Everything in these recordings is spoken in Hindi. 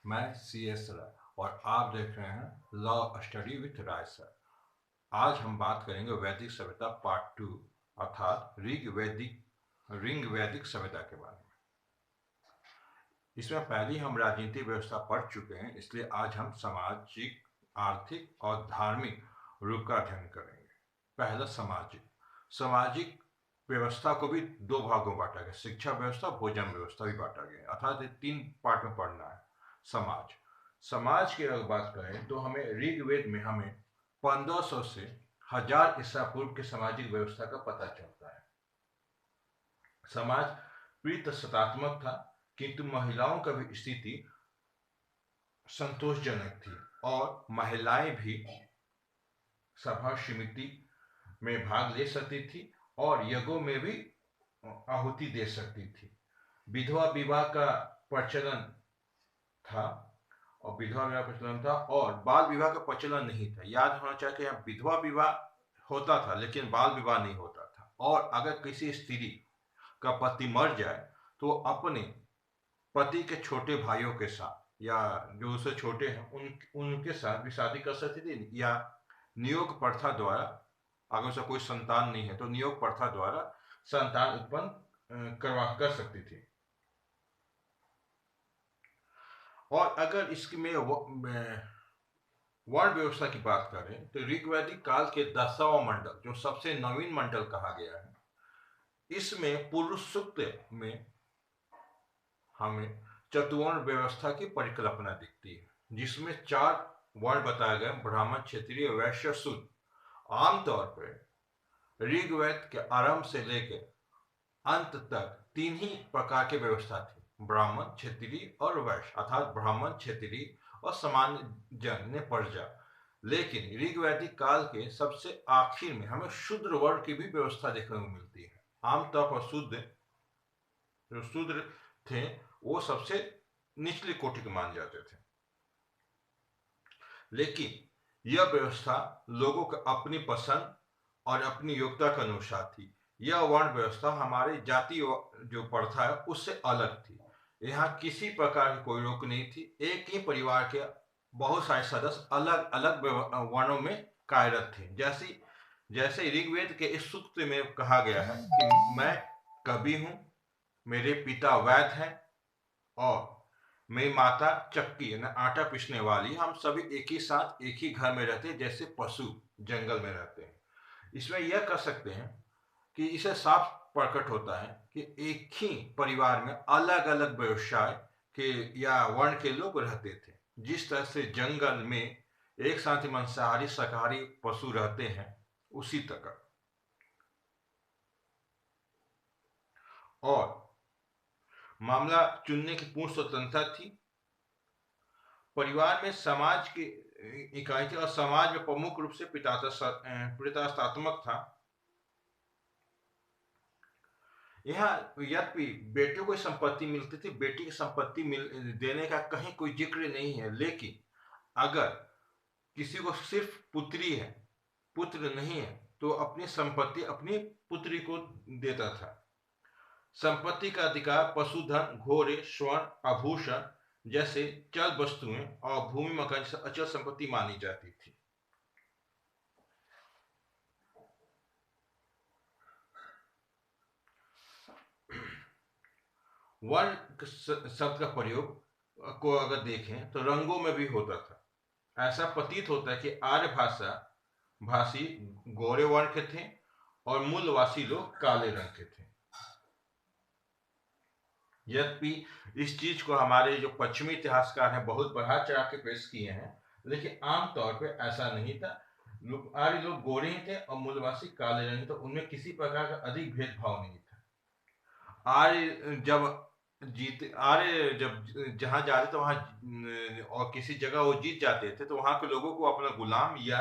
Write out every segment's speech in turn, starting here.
मैं CS राय और आप देख रहे हैं law study with Rai sir. आज हम बात करेंगे वैदिक सभ्यता पार्ट 2 अर्थात रिंग वैदिक सभ्यता के बारे में। इसमें पहले हम राजनीतिक व्यवस्था पढ़ चुके हैं, इसलिए आज हम सामाजिक, आर्थिक और धार्मिक रूप का अध्ययन करेंगे। पहला सामाजिक। सामाजिक व्यवस्था को भी दो भागों में बांटा गया, शिक्षा व्यवस्था, भोजन व्यवस्था भी बांटा गया, अर्थात 3 पार्ट में पढ़ना है। समाज समाज की अगर बात करें तो हमें ऋग्वेद में हमें 1500 से 1000 ईसा पूर्व के सामाजिक व्यवस्था का पता चलता है। समाज प्रीतसत्तात्मक था, किंतु महिलाओं का भी स्थिति संतोषजनक थी और महिलाएं भी सभा समिति में भाग ले सकती थी और यज्ञों में भी आहुति दे सकती थी। विधवा विवाह का प्रचलन था और बाल विवाह का प्रचलन नहीं था। याद होना चाहिए कि यहाँ विधवा विवाह होता था लेकिन बाल विवाह नहीं होता था। और अगर किसी स्त्री का पति मर जाए तो अपने पति के छोटे भाइयों के साथ या जो उससे छोटे हैं उनके साथ भी शादी कर सकती थी, या नियोग प्रथा द्वारा, अगर उसका कोई संतान नहीं है तो नियोग प्रथा द्वारा संतान उत्पन्न कर सकती थी। और अगर इसमें वर्ण व्यवस्था की बात करें तो ऋग्वैदिक काल के 10वां मंडल, जो सबसे नवीन मंडल कहा गया है, इसमें पुरुष सूक्त में हमें चतुवर्ण व्यवस्था की परिकल्पना दिखती है, जिसमें 4 वर्ण बताए गए: ब्राह्मण, क्षत्रिय, वैश्य, शूद्र। आमतौर पर ऋग्वेद के आरंभ से लेकर अंत तक 3 ही प्रकार की व्यवस्था थी: ब्राह्मण, क्षत्रिय और वैश्य, अर्थात ब्राह्मण, क्षत्रिय और सामान्य जन ने प्रजा। लेकिन ऋग्वैदिक काल के सबसे आखिर में हमें शूद्र वर्ण की भी व्यवस्था देखने को मिलती है। आमतौर पर जो शूद्र थे वो सबसे निचली कोटि के माने जाते थे, लेकिन यह व्यवस्था लोगों को अपनी पसंद और अपनी योग्यता के अनुसार थी। यह वर्ण व्यवस्था हमारे जाति जो प्रथा है उससे अलग थी। यहाँ किसी प्रकार की कोई रोक नहीं थी। एक ही परिवार के बहुत सारे सदस्य अलग अलग वर्णों में कार्यरत थे। जैसे ऋग्वेद के इस सूक्त में कहा गया है कि मैं कवि हूँ, मेरे पिता वैद्य हैं और मेरी माता चक्की यानी आटा पीसने वाली। हम सभी एक ही साथ एक ही घर में रहते हैं, जैसे पशु जंगल में रहते हैं। इसमें यह कर सकते हैं कि इसे साफ प्रकट होता है कि एक ही परिवार में अलग अलग व्यवसाय के या वर्ण के लोग रहते थे। जिस तरह से जंगल में एक साथ ही मांसाहारी शाकाहारी पशु रहते हैं, उसी तरह। और मामला चुनने की पूर्ण स्वतंत्रता थी। परिवार में समाज की इकाई थी और समाज में प्रमुख रूप से पितृसत्तात्मक था। यहाँ यद्यपि बेटियों को संपत्ति मिलती थी, बेटी की संपत्ति देने का कहीं कोई जिक्र नहीं है, लेकिन अगर किसी को सिर्फ पुत्री है, पुत्र नहीं है, तो अपनी संपत्ति अपनी पुत्री को देता था। संपत्ति का अधिकार पशुधन, घोड़े, स्वर्ण, आभूषण जैसे चल वस्तुएं और भूमि मकान अचल संपत्ति मानी जाती थी। वर्ण शब्द का प्रयोग को अगर देखें तो रंगों में भी होता था। ऐसा प्रतीत होता है कि आर्य भाषी गोरे वर्ण के थे और मूलवासी लोग काले रंग के थे। यद्यपि इस चीज को हमारे जो पश्चिमी इतिहासकार हैं बहुत बढ़ा चढ़ा के पेश किए हैं, लेकिन आमतौर पे ऐसा नहीं था। आर्य लोग गोरे ही थे और मूलवासी काले रंग, तो उनमें किसी प्रकार का अधिक भेदभाव नहीं था। आर्य जब जहां जाते थे वहां और किसी जगह वो जीत जाते थे तो वहां के लोगों को अपना गुलाम या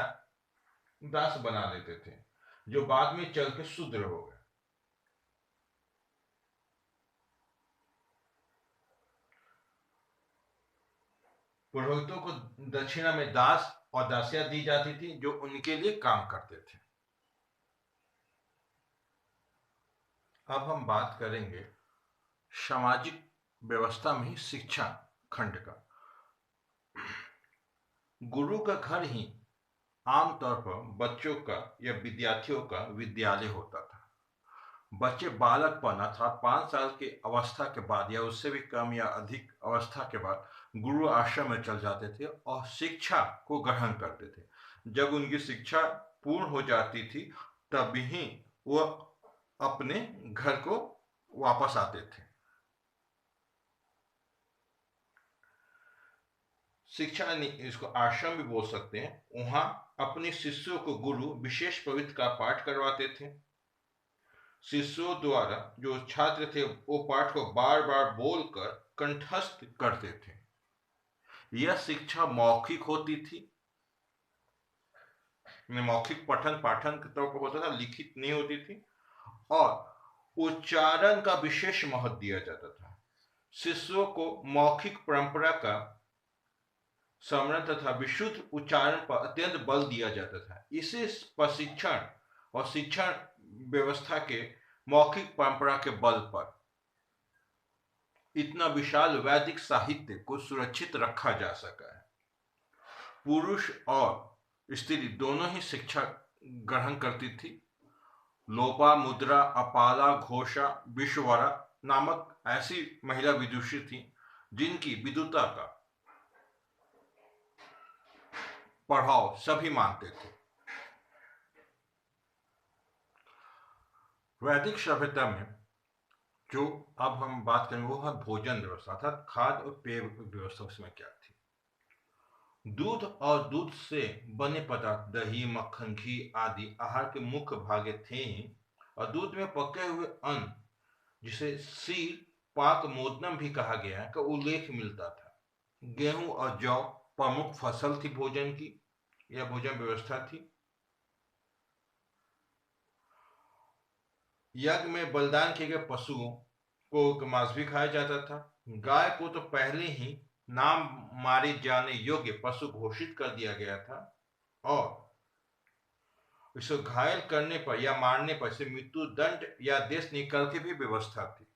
दास बना लेते थे, जो बाद में चल के शूद्र हो गए। पुरोहितों को दक्षिणा में दास और दासियां दी जाती थी जो उनके लिए काम करते थे। अब हम बात करेंगे सामाजिक व्यवस्था में ही शिक्षा खंड का। गुरु का घर ही आमतौर पर बच्चों का या विद्यार्थियों का विद्यालय होता था। बच्चे बालकपन अर्थात 5 साल की अवस्था के बाद या उससे भी कम या अधिक अवस्था के बाद गुरु आश्रम में चल जाते थे और शिक्षा को ग्रहण करते थे। जब उनकी शिक्षा पूर्ण हो जाती थी तभी वह अपने घर को वापस आते थे। शिक्षा इसको आश्रम भी बोल सकते हैं। वहां अपने शिष्यों को गुरु विशेष पवित्र का पाठ करवाते थे। शिष्यों द्वारा जो छात्र थे वो पाठ को बार बार बोलकर कंठस्थ करते थे। यह शिक्षा मौखिक होती थी, मौखिक पठन पाठन के तौर पर होता था, लिखित नहीं होती थी। और उच्चारण का विशेष महत्व दिया जाता था। शिष्यों को मौखिक परंपरा का स्मरण तथा विशुद्ध उच्चारण पर अत्यंत बल दिया जाता था। इसे प्रशिक्षण और शिक्षण व्यवस्था के मौखिक परंपरा के बल पर इतना विशाल वैदिक साहित्य को सुरक्षित रखा जा सका है। पुरुष और स्त्री दोनों ही शिक्षा ग्रहण करती थी। लोपा मुद्रा अपाला घोषा विश्ववरा नामक ऐसी महिला विदुषी थी जिनकी विदुता का प्रभाव सभी मानते थे। वैदिक सभ्यता में जो अब हम बात करेंगे वो है भोजन व्यवस्था अर्थात खाद्य और पेय व्यवस्था। उसमें क्या थी? दूध और दूध से बने पदार्थ दही मक्खन घी आदि आहार के मुख्य भाग थे ही। और दूध में पके हुए अन्न जिसे सीर पाक मोदनम भी कहा गया है का उल्लेख मिलता था। गेहूं और जौ प्रमुख फसल थी भोजन की, यह भोजन व्यवस्था थी। यज्ञ में बलिदान किए गए पशुओं को मांस भी खाया जाता था। गाय को तो पहले ही नाम मारे जाने योग्य पशु घोषित कर दिया गया था और इसे घायल करने पर या मारने पर इसे मृत्यु दंड या देश निकाल की भी व्यवस्था थी।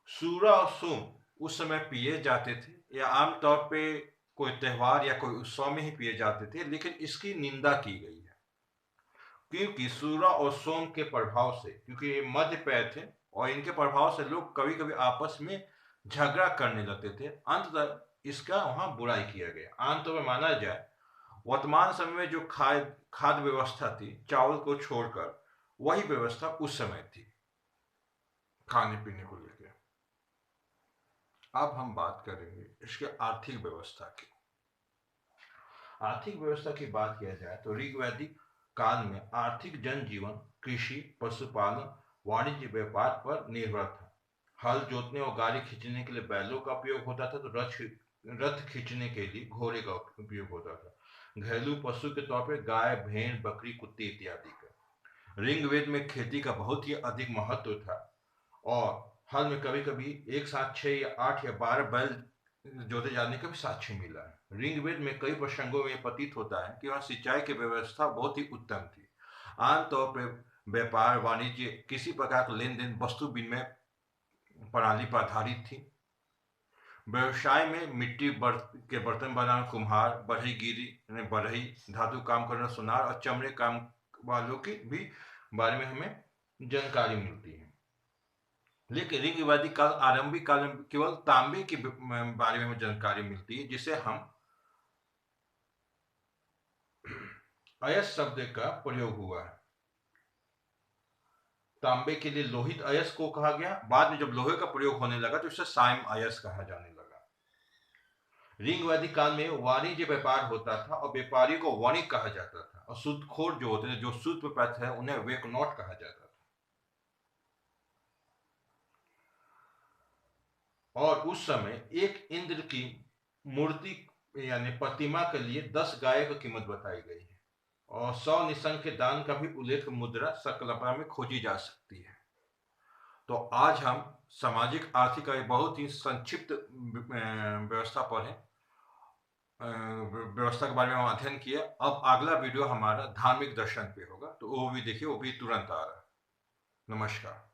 सूरा और सोम उस समय पिए जाते थे या आमतौर पे कोई त्योहार या कोई उत्सव में ही पिए जाते थे, लेकिन इसकी निंदा की गई है क्योंकि सूरा और सोम के प्रभाव से, क्योंकि ये मध्य पैर थे और इनके प्रभाव से लोग कभी कभी आपस में झगड़ा करने लगते थे। अंततः इसका वहां बुराई किया गया। आमतौर पर माना जाए वर्तमान समय में जो खाद्य व्यवस्था थी चावल को छोड़कर, वही व्यवस्था उस समय थी खाने पीने को लेकर। अब हम बात करेंगे इसके आर्थिक व्यवस्था की। आर्थिक व्यवस्था की बात किया जाए तो ऋग्वैदिक काल में आर्थिक जनजीवन कृषि पशुपालन वाणिज्य व्यापार पर निर्भर था। हल जोतने और गाड़ी खींचने के लिए बैलों का उपयोग होता था, तो रथ खींचने के लिए घोड़े का उपयोग होता था। घरेलू पशु के तौर पर गाय भेड़ बकरी कुत्ते इत्यादि का। ऋग्वेद में खेती का बहुत ही अधिक महत्व था और हल में कभी कभी एक साथ 6 या 8 या 12 बैल जोते जाने का भी साक्ष्य मिला है। ऋग्वेद में कई प्रसंगों में प्रतीत होता है कि वहाँ सिंचाई की व्यवस्था बहुत ही उत्तम थी। आमतौर पर व्यापार वाणिज्य किसी प्रकार का लेन देन वस्तु विनिमय प्रणाली पर आधारित थी। व्यवसाय में मिट्टी के बर्तन बनाना कुम्हार, बढ़ईगिरी बढ़ई, धातु काम करना सुनार और चमड़े काम वालों की भी बारे में हमें जानकारी मिलती है। लेकिन ऋग्वैदिक काल आरंभिक काल में केवल तांबे के बारे में हमें जानकारी मिलती है, जिसे हम अयस शब्द का प्रयोग हुआ है। तांबे के लिए लोहित अयस को कहा गया। बाद में जब लोहे का प्रयोग होने लगा तो इसे साइम अयस कहा जाने लगा। ऋग्वैदिक काल में वाणिज्य व्यापार होता था और व्यापारियों को वणिक कहा जाता था और सूदखोर जो होते थे, जो सूद पर पैसे है, उन्हें वेकनॉट कहा जाता था। और उस समय एक इंद्र की मूर्ति यानी प्रतिमा के लिए 10 गाय की कीमत बताई गई है और 100 निशंक के दान का भी उल्लेख मुद्रा सकलपरा में खोजी जा सकती है। तो आज हम सामाजिक आर्थिक का बहुत ही संक्षिप्त व्यवस्था पर है, व्यवस्था के बारे में हम अध्ययन किए। अब अगला वीडियो हमारा धार्मिक दर्शन पे होगा, तो वो भी देखिए, वो भी तुरंत आ रहा है। नमस्कार।